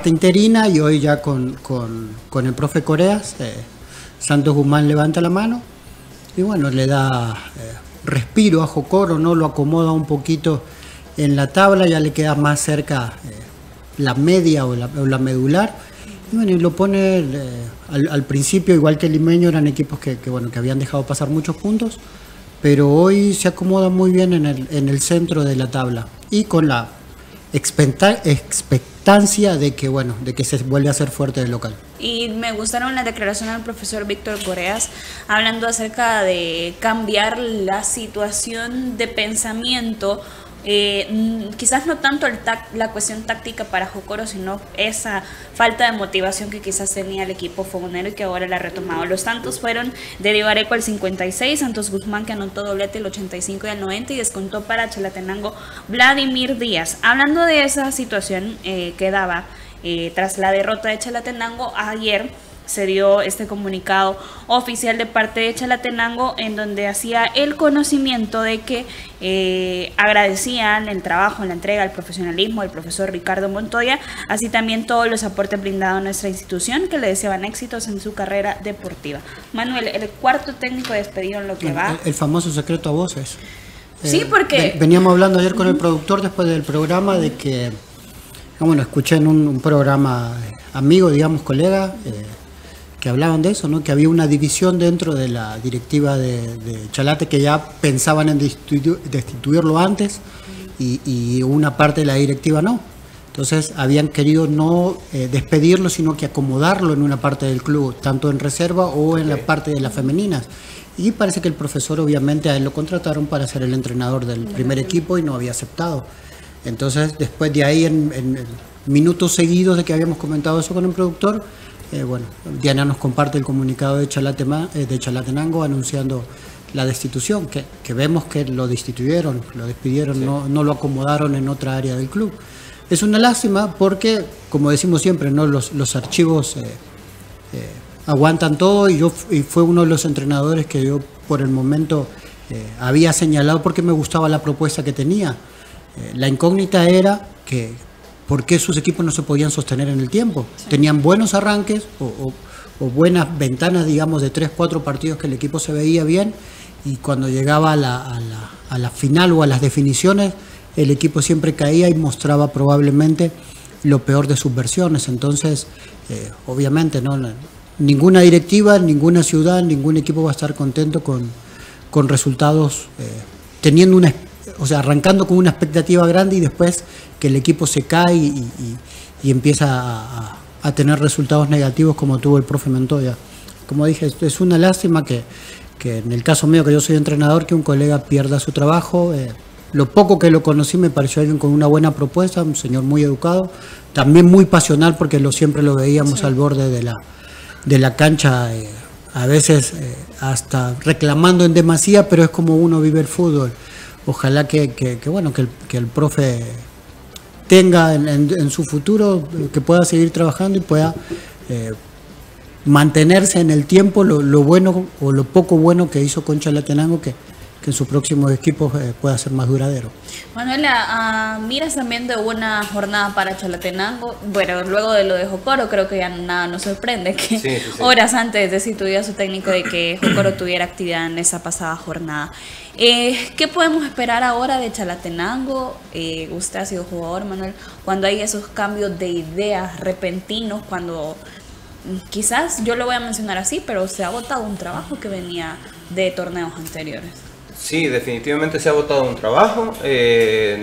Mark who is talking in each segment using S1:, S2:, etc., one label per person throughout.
S1: parte interina y hoy ya con el profe Coreas, Santos Guzmán levanta la mano y bueno, le da respiro a Jocoro, ¿no? Lo acomoda un poquito en la tabla, ya le queda más cerca la media o la medular. Y bueno, y lo pone al principio, igual que el Limeño, eran equipos que habían dejado pasar muchos puntos, pero hoy se acomoda muy bien en el centro de la tabla y con la expectancia de que se vuelve a ser fuerte del local.
S2: Y me gustaron las declaraciones del profesor Víctor Coreas hablando acerca de cambiar la situación de pensamiento. Quizás no tanto la cuestión táctica para Jocoro, sino esa falta de motivación que quizás tenía el equipo fogonero y que ahora la ha retomado. Los tantos fueron de Diego Areco al 56, Santos Guzmán, que anotó doblete el 85 y el 90 y descontó para Chalatenango Vladimir Díaz. Hablando de esa situación que daba tras la derrota de Chalatenango, ayer se dio este comunicado oficial de parte de Chalatenango en donde hacía el conocimiento de que agradecían el trabajo, la entrega, el profesionalismo del profesor Ricardo Montoya, así también todos los aportes brindados a nuestra institución, que le deseaban éxitos en su carrera deportiva. Manuel, el cuarto técnico despedido en lo que va.
S1: El famoso secreto a voces.
S2: Sí, porque
S1: veníamos hablando ayer con el productor después del programa de que, escuché en un programa amigo, digamos, colega, que hablaban de eso, ¿no? Que había una división dentro de la directiva de Chalate que ya pensaban en destituirlo antes y una parte de la directiva no. Entonces habían querido no despedirlo, sino que acomodarlo en una parte del club, tanto en reserva o en la parte de las femeninas. Y parece que el profesor, obviamente, a él lo contrataron para ser el entrenador del primer equipo y no había aceptado. Entonces, después de ahí, en minutos seguidos de que habíamos comentado eso con el productor, Diana nos comparte el comunicado de Chalatenango anunciando la destitución, que vemos que lo destituyeron, lo despidieron, sí. No lo acomodaron en otra área del club. Es una lástima porque, como decimos siempre, ¿no? Los archivos aguantan todo y fue uno de los entrenadores que yo por el momento había señalado porque me gustaba la propuesta que tenía. La incógnita era que por qué sus equipos no se podían sostener en el tiempo. Sí. Tenían buenos arranques o buenas ventanas, digamos, de 3-4 partidos que el equipo se veía bien y cuando llegaba a la final o a las definiciones, el equipo siempre caía y mostraba probablemente lo peor de sus versiones. Entonces, obviamente, ¿no? Ninguna directiva, ninguna ciudad, ningún equipo va a estar contento con resultados teniendo arrancando con una expectativa grande y después que el equipo se cae y empieza a tener resultados negativos como tuvo el profe Montoya. Como dije, es una lástima que en el caso mío, que yo soy entrenador, que un colega pierda su trabajo. Lo poco que lo conocí me pareció alguien con una buena propuesta, un señor muy educado, también muy pasional porque siempre lo veíamos sí. Al borde de la cancha, a veces hasta reclamando en demasía, pero es como uno vive el fútbol. Ojalá que el profe tenga en su futuro, que pueda seguir trabajando y pueda mantenerse en el tiempo lo bueno o lo poco bueno que hizo con Chalatenango, que en sus próximos equipos pueda ser más duradero.
S2: Manuela, miras también de una jornada para Chalatenango. Bueno, luego de lo de Jocoro, creo que ya nada nos sorprende que sí. Horas antes destituía a su técnico de que Jocoro tuviera actividad en esa pasada jornada. ¿Qué podemos esperar ahora de Chalatenango? Usted ha sido jugador, Manuel, cuando hay esos cambios de ideas repentinos, cuando quizás, yo lo voy a mencionar así, pero se ha botado un trabajo que venía de torneos anteriores.
S3: Sí, definitivamente se ha votado un trabajo.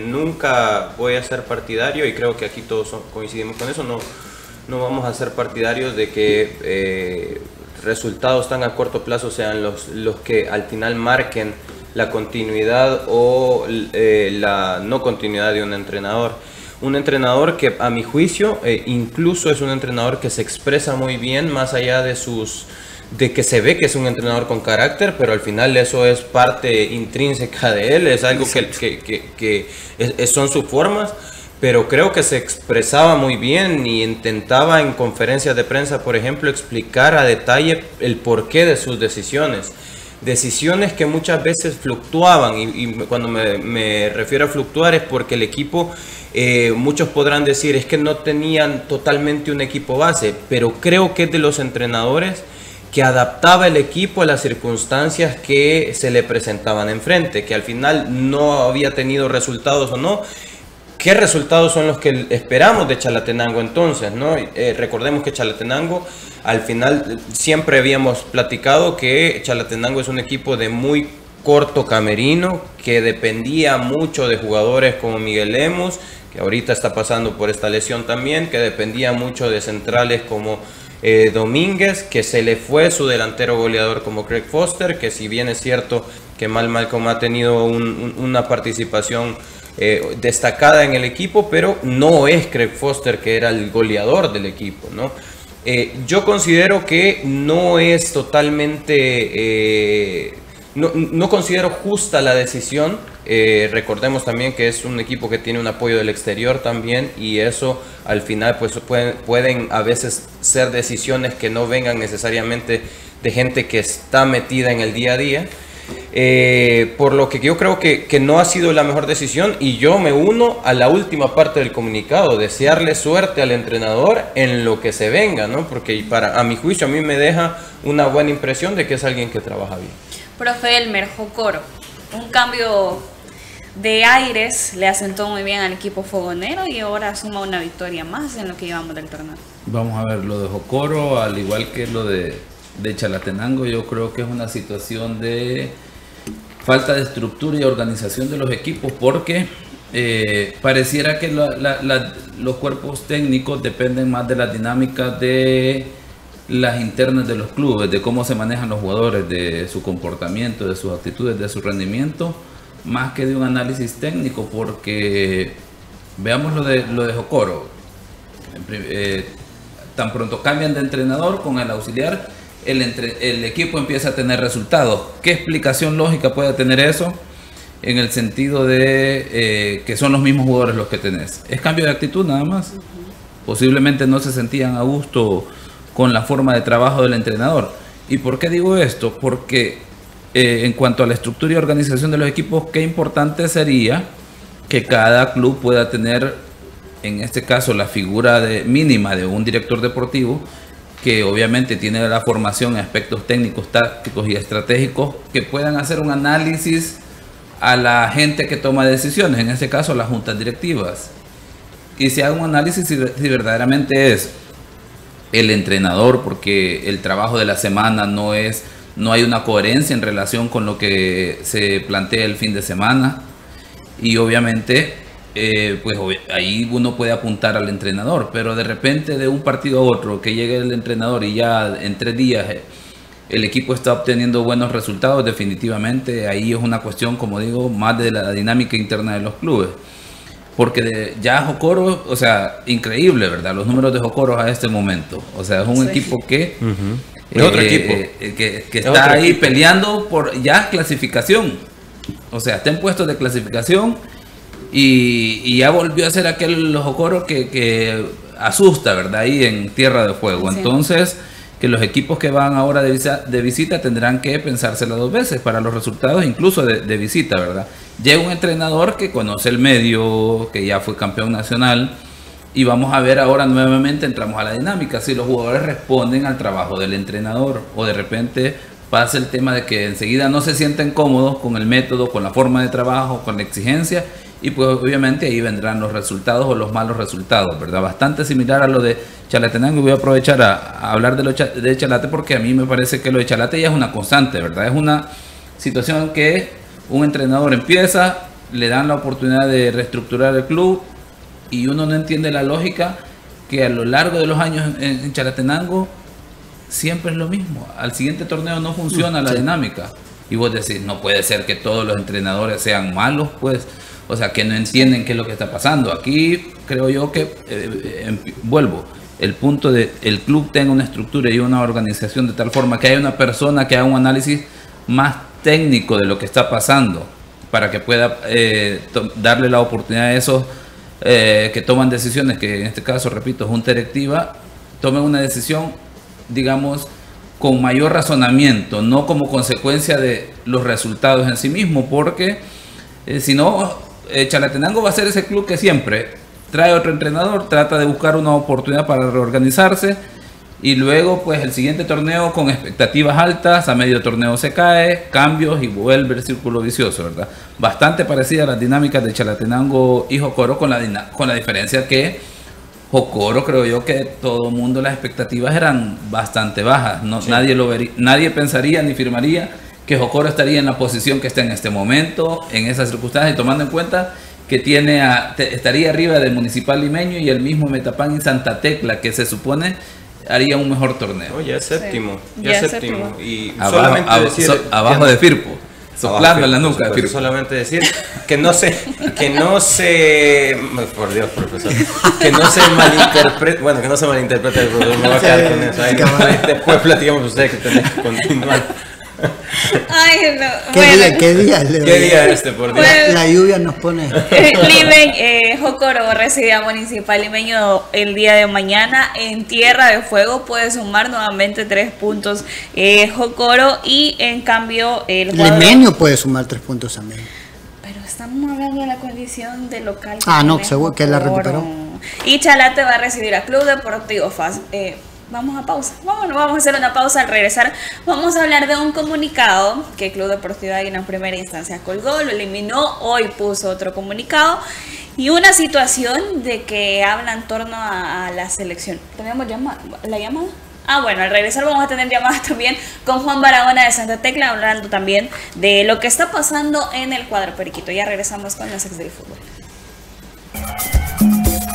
S3: Nunca voy a ser partidario, y creo que aquí todos coincidimos con eso, no vamos a ser partidarios de que resultados tan a corto plazo sean los que al final marquen la continuidad o la no continuidad de un entrenador. Un entrenador que, a mi juicio, incluso es un entrenador que se expresa muy bien, más allá de que se ve que es un entrenador con carácter, pero al final eso es parte intrínseca de él, es algo que son sus formas, pero creo que se expresaba muy bien y intentaba en conferencias de prensa, por ejemplo, explicar a detalle el porqué de sus decisiones. decisiones que muchas veces fluctuaban, y cuando me refiero a fluctuar es porque el equipo, muchos podrán decir, es que no tenían totalmente un equipo base, pero creo que es de los entrenadores que adaptaba el equipo a las circunstancias que se le presentaban enfrente, que al final no había tenido resultados o no. ¿Qué resultados son los que esperamos de Chalatenango entonces, ¿no? Recordemos que Chalatenango, al final, siempre habíamos platicado que Chalatenango es un equipo de muy corto camerino, que dependía mucho de jugadores como Miguel Lemus, que ahorita está pasando por esta lesión también, que dependía mucho de centrales como Domínguez, que se le fue su delantero goleador como Craig Foster, que si bien es cierto que Malcolm ha tenido una participación destacada en el equipo, pero no es Craig Foster, que era el goleador del equipo, ¿no? Yo considero que no es totalmente... No considero justa la decisión. Recordemos también que es un equipo que tiene un apoyo del exterior también, y eso al final pues pueden a veces ser decisiones que no vengan necesariamente de gente que está metida en el día a día. Por lo que yo creo que no ha sido la mejor decisión, y yo me uno a la última parte del comunicado, desearle suerte al entrenador en lo que se venga, ¿no? Porque a mi juicio a mí me deja una buena impresión de que es alguien que trabaja bien.
S2: Profe Elmer, Jocoro, un cambio de aires le asentó muy bien al equipo fogonero y ahora suma una victoria más en lo que llevamos del torneo.
S4: Vamos a ver, lo de Jocoro, al igual que lo de Chalatenango, yo creo que es una situación de falta de estructura y organización de los equipos, porque pareciera que los cuerpos técnicos dependen más de las dinámicas de las internas de los clubes, de cómo se manejan los jugadores, de su comportamiento, de sus actitudes, de su rendimiento, más que de un análisis técnico, porque veamos lo de Jocoro. Tan pronto cambian de entrenador con el auxiliar, el equipo empieza a tener resultados. ¿Qué explicación lógica puede tener eso? En el sentido de que son los mismos jugadores los que tenés. Es cambio de actitud nada más. Posiblemente no se sentían a gusto con la forma de trabajo del entrenador. ¿Y por qué digo esto? Porque en cuanto a la estructura y organización de los equipos, qué importante sería que cada club pueda tener, en este caso, la figura mínima de un director deportivo, que obviamente tiene la formación en aspectos técnicos, tácticos y estratégicos, que puedan hacer un análisis a la gente que toma decisiones, en este caso las juntas directivas, y se haga un análisis si verdaderamente es el entrenador, porque el trabajo de la semana no hay una coherencia en relación con lo que se plantea el fin de semana, y obviamente pues ahí uno puede apuntar al entrenador, pero de repente de un partido a otro que llegue el entrenador y ya en 3 días el equipo está obteniendo buenos resultados, definitivamente ahí es una cuestión, como digo, más de la dinámica interna de los clubes. Porque ya Jocoro, o sea, increíble, ¿verdad? Los números de Jocoro a este momento. O sea, es un equipo que...
S3: Es otro equipo.
S4: Que está ahí peleando por ya clasificación. O sea, está en puestos de clasificación y ya volvió a ser aquel Jocoro que asusta, ¿verdad? Ahí en Tierra de Fuego. Sí. Entonces, que los equipos que van ahora de visita tendrán que pensárselo 2 veces para los resultados, incluso de visita, ¿verdad? Llega un entrenador que conoce el medio, que ya fue campeón nacional, y vamos a ver ahora nuevamente, entramos a la dinámica, si los jugadores responden al trabajo del entrenador, o de repente pasa el tema de que enseguida no se sienten cómodos con el método, con la forma de trabajo, con la exigencia, y pues obviamente ahí vendrán los resultados o los malos resultados, ¿verdad? Bastante similar a lo de Chalatenango. Voy a aprovechar a hablar de Chalate, porque a mí me parece que lo de Chalate ya es una constante, ¿verdad? Es una situación que un entrenador empieza, le dan la oportunidad de reestructurar el club, y uno no entiende la lógica que a lo largo de los años en Chalatenango siempre es lo mismo. Al siguiente torneo no funciona la dinámica, y vos decís, no puede ser que todos los entrenadores sean malos, pues, o sea, que no entienden qué es lo que está pasando. Aquí creo yo que, vuelvo, el punto de el club tenga una estructura y una organización de tal forma que haya una persona que haga un análisis más técnico de lo que está pasando, para que pueda darle la oportunidad a esos que toman decisiones, que en este caso, repito, junta directiva, tomen una decisión, digamos, con mayor razonamiento, no como consecuencia de los resultados en sí mismo, porque si no, Chalatenango va a ser ese club que siempre trae otro entrenador, trata de buscar una oportunidad para reorganizarse, y luego pues el siguiente torneo con expectativas altas, a medio torneo se cae, cambios y vuelve el círculo vicioso, ¿verdad? Bastante parecida a las dinámicas de Chalatenango y Jocoro, con la diferencia que Jocoro, creo yo que todo el mundo, las expectativas eran bastante bajas, ¿no? Sí. Nadie pensaría ni firmaría que Jocoro estaría en la posición que está en este momento, en esas circunstancias, y tomando en cuenta que estaría arriba del Municipal Limeño y el mismo Metapán y Santa Tecla, que se supone haría un mejor torneo.
S3: Oye, es séptimo,
S2: sí,
S3: ya es séptimo. Y
S4: abajo,
S3: solamente decir
S4: abajo de Firpo, soplando en la nuca de Firpo.
S3: Solamente decir que no se, por Dios, profesor, que no se malinterprete, bueno, que no se malinterprete el profesor, me voy a quedar con eso. Ahí, después platicamos ustedes que tenés que continuar.
S2: Ay, no.
S1: ¿Qué día?
S3: ¿Qué día es este, por Dios?
S1: La lluvia nos pone.
S2: Jocoro recibe a Municipal Limeño el día de mañana en Tierra de Fuego. Puede sumar nuevamente 3 puntos Jocoro, y en cambio el
S1: Limeño puede sumar 3 puntos también.
S2: Pero estamos hablando de la condición de local.
S1: No, seguro que la recuperó.
S2: Y Chalate va a recibir a Club Deportivo FAS. Vamos a pausa. Vamos a hacer una pausa. Al regresar vamos a hablar de un comunicado que el Club Deportivo Águila en primera instancia colgó, lo eliminó, hoy puso otro comunicado, y una situación de que habla en torno a la selección. ¿Tenemos la llamada? Bueno, al regresar vamos a tener llamadas también con Juan Barahona de Santa Tecla, hablando también de lo que está pasando en el cuadro periquito. Ya regresamos con los ex del fútbol.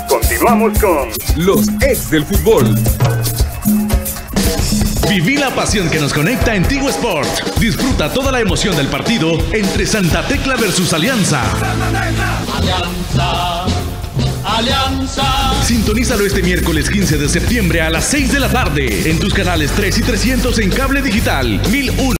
S5: Continuamos con los ex del fútbol. Viví la pasión que nos conecta en Tigo Sport. Disfruta toda la emoción del partido entre Santa Tecla versus Alianza. Alianza. Sintonízalo este miércoles 15 de septiembre a las 6 de la tarde en tus canales 3 y 300 en cable digital 1001.